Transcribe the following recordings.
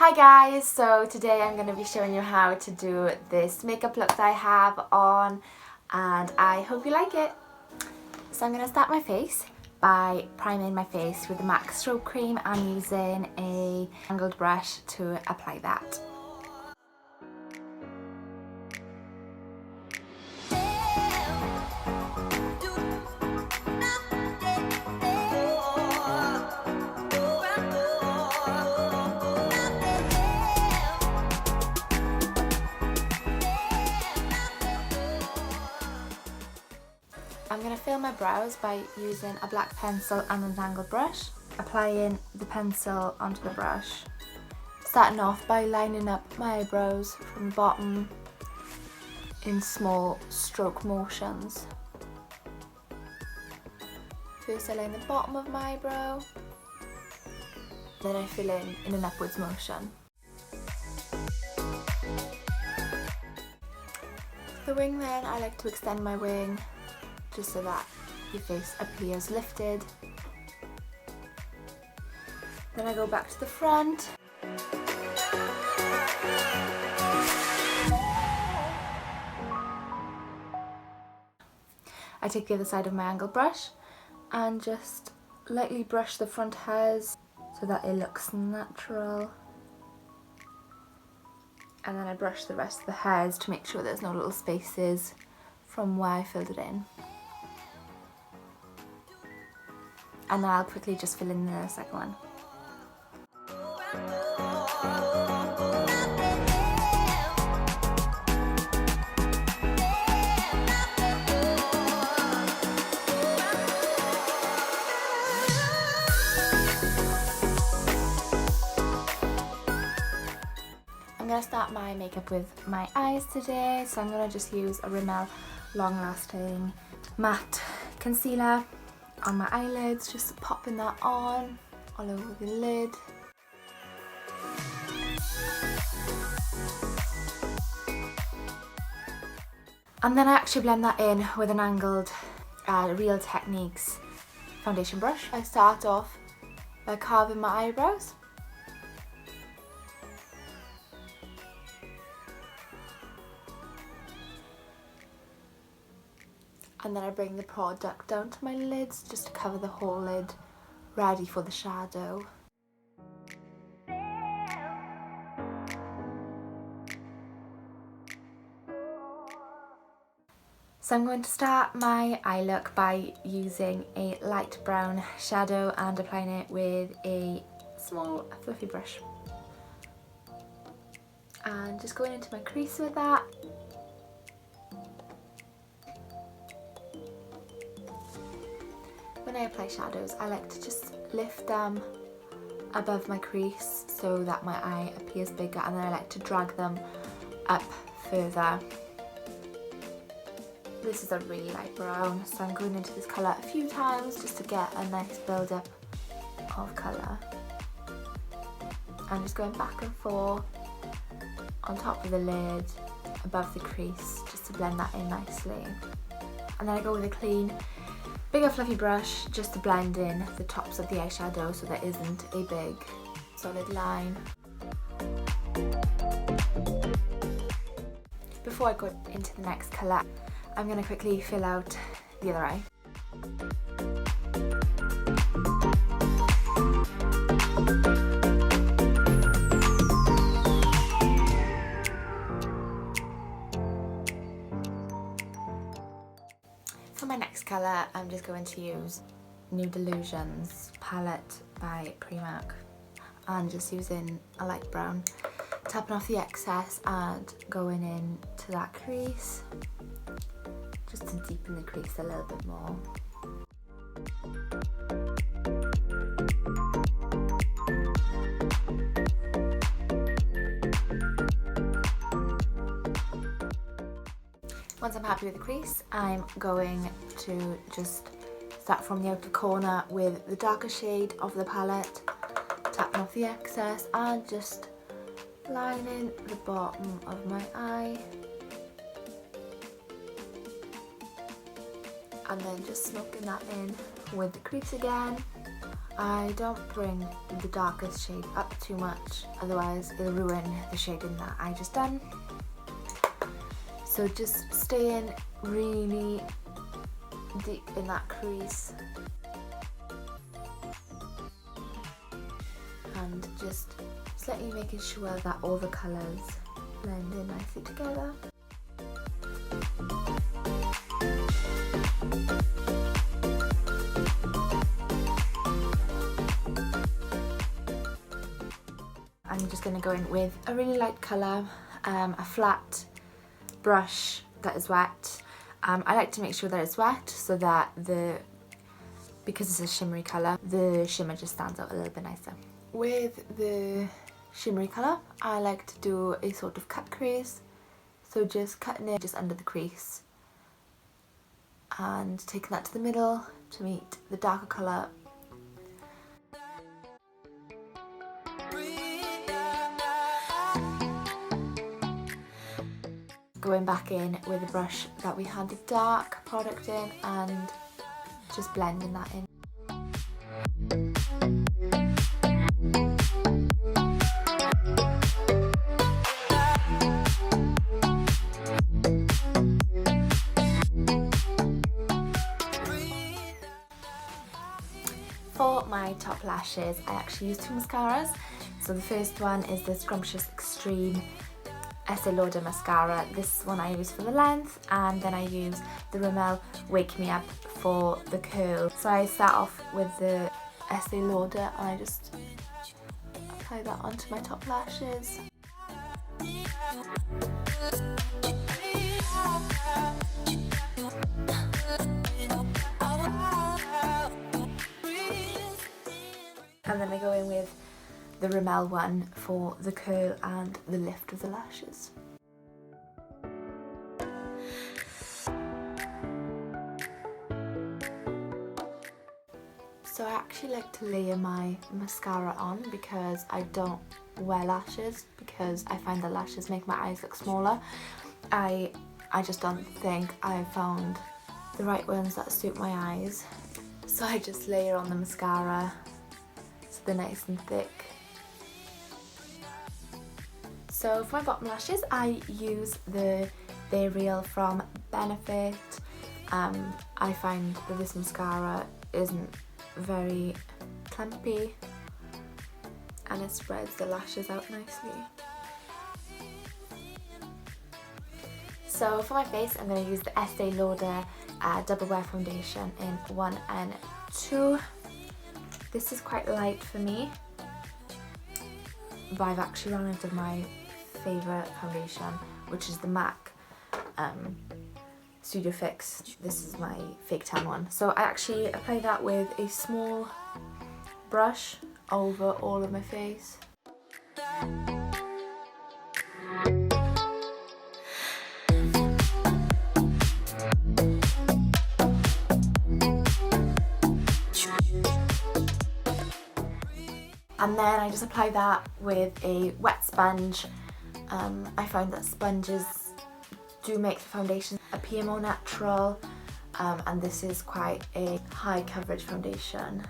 Hi guys, so today I'm going to be showing you how to do this makeup look that I have on, and I hope you like it. So I'm going to start my face by priming my face with the MAC stroke cream and using a angled brush to apply that. I'm going to fill my brows by using a black pencil and an angled brush, applying the pencil onto the brush. Starting off by lining up my eyebrows from the bottom in small stroke motions. First I line the bottom of my eyebrow, then I fill in an upwards motion. The wing then, I like to extend my wing just so that your face appears lifted. Then I go back to the front. I take the other side of my angled brush and just lightly brush the front hairs so that it looks natural. And then I brush the rest of the hairs to make sure there's no little spaces from where I filled it in. And then I'll quickly just fill in the second one. I'm going to start my makeup with my eyes today, so I'm going to just use a Rimmel Long Lasting Matte Concealer on my eyelids, just popping that on all over the lid. And then I actually blend that in with an angled Real Techniques foundation brush. I start off by carving my eyebrows. And then I bring the product down to my lids just to cover the whole lid, ready for the shadow. So I'm going to start my eye look by using a light brown shadow and applying it with a small fluffy brush. And just going into my crease with that. When I apply shadows, I like to just lift them above my crease so that my eye appears bigger, and then I like to drag them up further. This is a really light brown, so I'm going into this colour a few times just to get a nice build up of colour. I'm just going back and forth on top of the lid, above the crease, just to blend that in nicely. And then I go with a clean, bigger fluffy brush just to blend in the tops of the eyeshadow so there isn't a big solid line. Before I go into the next colour, I'm going to quickly fill out the other eye. For my next colour, I'm just going to use New Delusions palette by Primark, and just using a light brown, tapping off the excess and going into that crease, just to deepen the crease a little bit more. Once I'm happy with the crease, I'm going to just start from the outer corner with the darker shade of the palette, tapping off the excess and just lining the bottom of my eye. And then just smoking that in with the crease again, I don't bring the darkest shade up too much, otherwise it'll ruin the shading that I just done. So just stay in really deep in that crease and just slightly making sure that all the colours blend in nicely together. I'm just going to go in with a really light colour, a flat brush that is wet. I like to make sure that it's wet so that because it's a shimmery colour, the shimmer just stands out a little bit nicer. With the shimmery colour, I like to do a sort of cut crease, so just cutting it just under the crease and taking that to the middle to meet the darker colour. Going back in with a brush that we had the dark product in and just blending that in. For my top lashes, I actually use two mascaras. So the first one is the Scrumptious Extreme Estee Lauder mascara. This one I use for the length, and then I use the Rimmel Wake Me Up for the curl. So I start off with the Estee Lauder and I just apply that onto my top lashes. And then I go in with the Rimmel one for the curl and the lift of the lashes. So I actually like to layer my mascara on because I don't wear lashes, because I find that lashes make my eyes look smaller. I just don't think I found the right ones that suit my eyes. So I just layer on the mascara so they're nice and thick. So for my bottom lashes, I use the Bay Real from Benefit. I find that this mascara isn't very clumpy and it spreads the lashes out nicely. So for my face, I'm going to use the Estee Lauder Double Wear Foundation in 1 and 2. This is quite light for me, but I've actually run out of my favourite foundation, which is the MAC Studio Fix. This is my fake tan one. So I actually apply that with a small brush over all of my face. And then I just apply that with a wet sponge. I find that sponges do make the foundation appear more natural, and this is quite a high coverage foundation.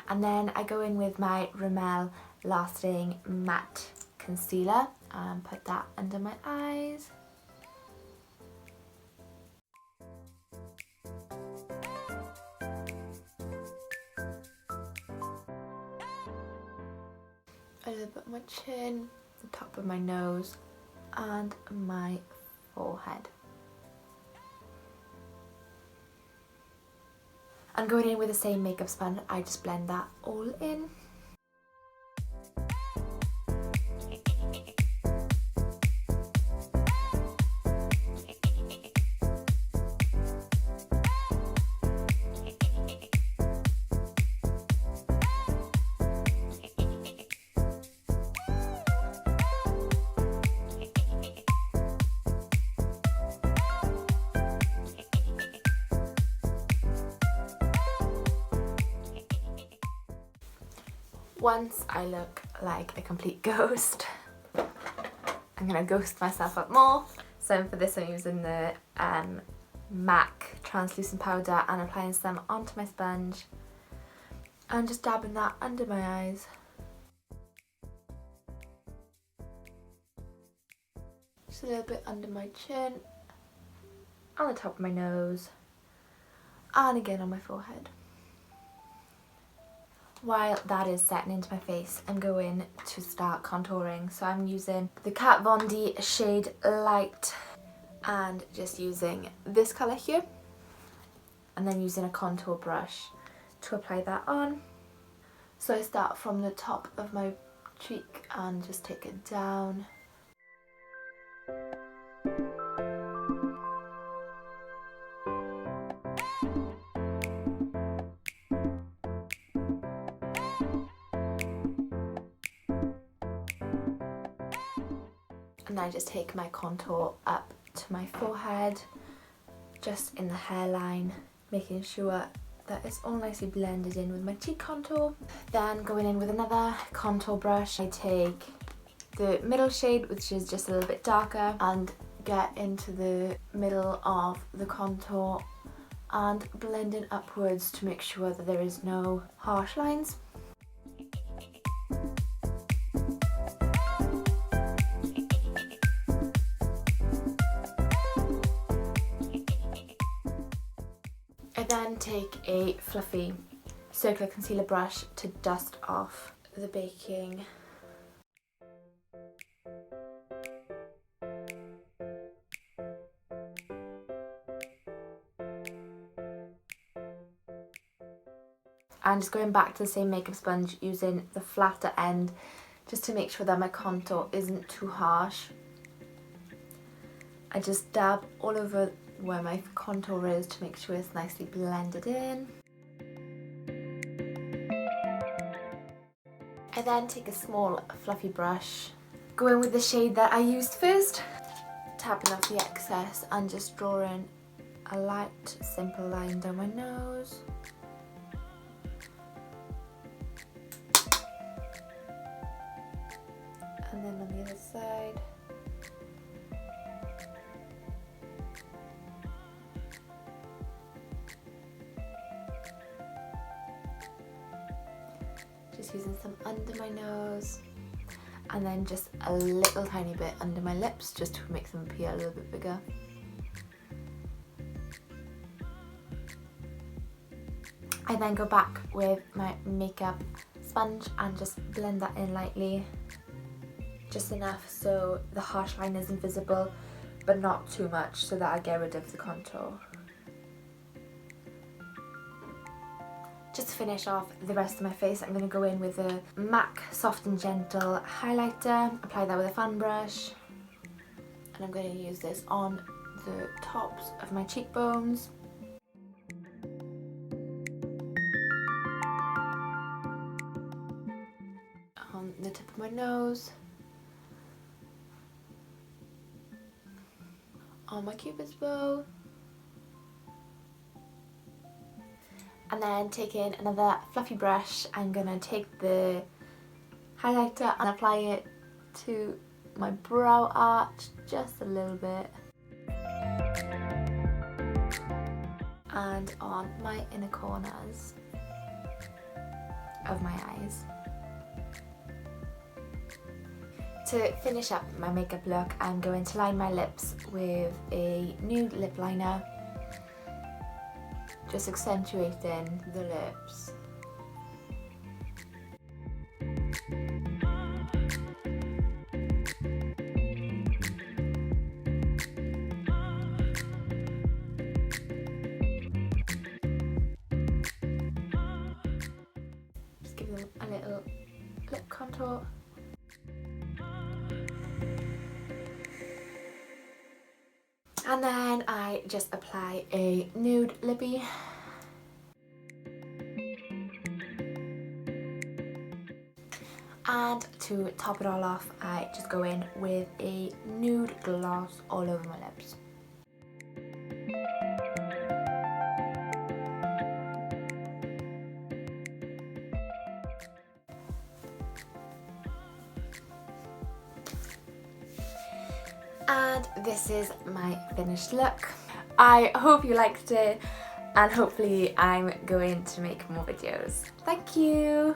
And then I go in with my Rimmel Lasting Matte Concealer and put that under my eyes. A little bit on my chin, the top of my nose and my forehead. And going in with the same makeup sponge, I just blend that all in. once I look like a complete ghost, I'm gonna ghost myself up more. So for this I'm using the MAC translucent powder and applying some onto my sponge and just dabbing that under my eyes. Just a little bit under my chin, on the top of my nose, and again on my forehead. While that is setting into my face, I'm going to start contouring. So I'm using the Kat Von D shade Light and just using this colour here, and then using a contour brush to apply that on. So I start from the top of my cheek and just take it down. And I just take my contour up to my forehead, just in the hairline, making sure that it's all nicely blended in with my cheek contour. Then going in with another contour brush, I take the middle shade, which is just a little bit darker, and get into the middle of the contour and blend it upwards to make sure that there is no harsh lines. I then take a fluffy circular concealer brush to dust off the baking. And just going back to the same makeup sponge, using the flatter end just to make sure that my contour isn't too harsh. I just dab all over where my contour is to make sure it's nicely blended in. I then take a small fluffy brush, go in with the shade that I used first, tapping off the excess and just drawing a light, simple line down my nose. And then on the other side. Just using some under my nose, and then just a little tiny bit under my lips just to make them appear a little bit bigger. I then go back with my makeup sponge and just blend that in lightly, just enough so the harsh line isn't visible, but not too much so that I get rid of the contour. Just to finish off the rest of my face, I'm going to go in with a MAC Soft and Gentle highlighter, apply that with a fan brush, and I'm going to use this on the tops of my cheekbones. On the tip of my nose, on my cupid's bow, and then taking another fluffy brush, I'm gonna take the highlighter and apply it to my brow arch just a little bit, and on my inner corners of my eyes. To finish up my makeup look, I'm going to line my lips with a nude lip liner, just accentuating the lips. Just give them a little lip contour. And then I just apply a nude lippy. And to top it all off, I just go in with a nude gloss all over my lips. And this is my finished look. I hope you liked it, and hopefully I'm going to make more videos. Thank you!